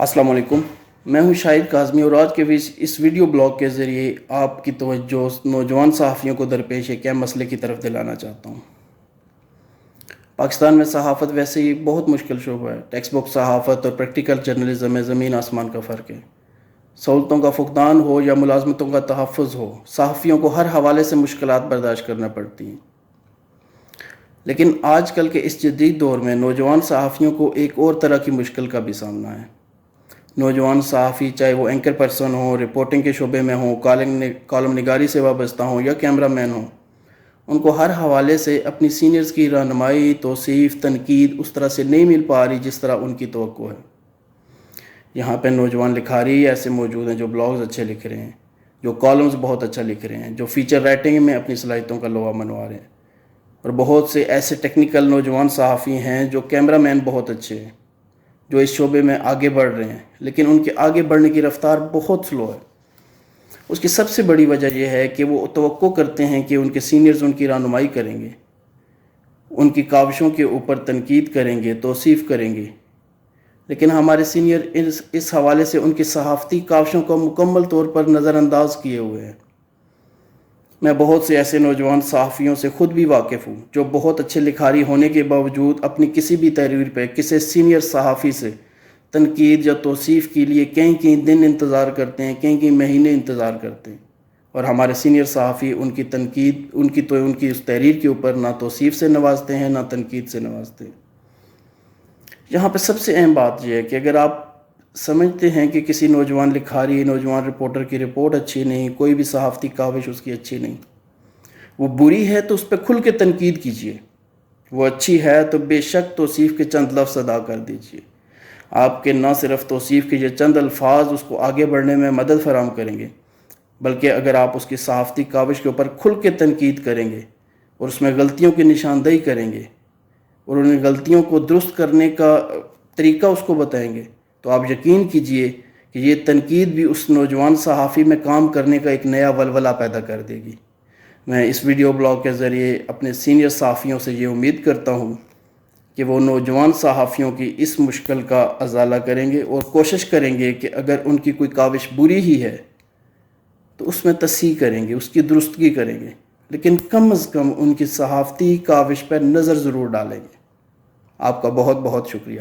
السلام علیکم، میں ہوں شاہد کاظمی اور آج کے اس ویڈیو بلاگ کے ذریعے آپ کی توجہ نوجوان صحافیوں کو درپیش ایک اہم مسئلے کی طرف دلانا چاہتا ہوں۔ پاکستان میں صحافت ویسے ہی بہت مشکل شعبہ ہے۔ ٹیکسٹ بک صحافت اور پریکٹیکل جرنلزم میں زمین آسمان کا فرق ہے۔ سہولتوں کا فقدان ہو یا ملازمتوں کا تحفظ ہو، صحافیوں کو ہر حوالے سے مشکلات برداشت کرنا پڑتی ہیں۔ لیکن آج کل کے اس جدید دور میں نوجوان صحافیوں کو ایک اور طرح کی مشکل کا بھی سامنا ہے۔ نوجوان صحافی چاہے وہ اینکر پرسن ہوں، رپورٹنگ کے شعبے میں ہوں، کالم نگاری سے وابستہ ہوں یا کیمرہ مین ہوں، ان کو ہر حوالے سے اپنی سینئرز کی رہنمائی، توصیف، تنقید اس طرح سے نہیں مل پا رہی جس طرح ان کی توقع ہے۔ یہاں پہ نوجوان لکھاری ایسے موجود ہیں جو بلاگز اچھے لکھ رہے ہیں، جو کالمز بہت اچھا لکھ رہے ہیں، جو فیچر رائٹنگ میں اپنی صلاحیتوں کا لوہا منوا رہے ہیں، اور بہت سے ایسے ٹیکنیکل نوجوان صحافی ہیں جو کیمرہ مین بہت اچھے ہیں، جو اس شعبے میں آگے بڑھ رہے ہیں، لیکن ان کے آگے بڑھنے کی رفتار بہت سلو ہے۔ اس کی سب سے بڑی وجہ یہ ہے کہ وہ توقع کرتے ہیں کہ ان کے سینئرز ان کی رہنمائی کریں گے، ان کی کاوشوں کے اوپر تنقید کریں گے، توصیف کریں گے، لیکن ہمارے سینئر اس حوالے سے ان کی صحافتی کاوشوں کو مکمل طور پر نظر انداز کیے ہوئے ہیں۔ میں بہت سے ایسے نوجوان صحافیوں سے خود بھی واقف ہوں جو بہت اچھے لکھاری ہونے کے باوجود اپنی کسی بھی تحریر پہ کسی سینئر صحافی سے تنقید یا توصیف کے لیے کئی دن انتظار کرتے ہیں، کئی مہینے انتظار کرتے ہیں، اور ہمارے سینئر صحافی ان کی تنقید ان کی اس تحریر کے اوپر نہ توصیف سے نوازتے ہیں نہ تنقید سے نوازتے ہیں۔ یہاں پہ سب سے اہم بات یہ ہے کہ اگر آپ سمجھتے ہیں کہ کسی نوجوان لکھاری، نوجوان رپورٹر کی رپورٹ اچھی نہیں، کوئی بھی صحافتی کاوش اس کی اچھی نہیں، وہ بری ہے تو اس پہ کھل کے تنقید کیجیے، وہ اچھی ہے تو بے شک توصیف کے چند لفظ ادا کر دیجیے۔ آپ کے نہ صرف توصیف کے یہ چند الفاظ اس کو آگے بڑھنے میں مدد فراہم کریں گے، بلکہ اگر آپ اس کی صحافتی کاوش کے اوپر کھل کے تنقید کریں گے اور اس میں غلطیوں کی نشاندہی کریں گے اور ان غلطیوں کو درست کرنے کا طریقہ اس کو بتائیں گے، تو آپ یقین کیجئے کہ یہ تنقید بھی اس نوجوان صحافی میں کام کرنے کا ایک نیا ولولہ پیدا کر دے گی۔ میں اس ویڈیو بلاگ کے ذریعے اپنے سینئر صحافیوں سے یہ امید کرتا ہوں کہ وہ نوجوان صحافیوں کی اس مشکل کا ازالہ کریں گے اور کوشش کریں گے کہ اگر ان کی کوئی کاوش بری ہی ہے تو اس میں تصحیح کریں گے، اس کی درستگی کریں گے، لیکن کم از کم ان کی صحافتی کاوش پر نظر ضرور ڈالیں گے۔ آپ کا بہت بہت شکریہ۔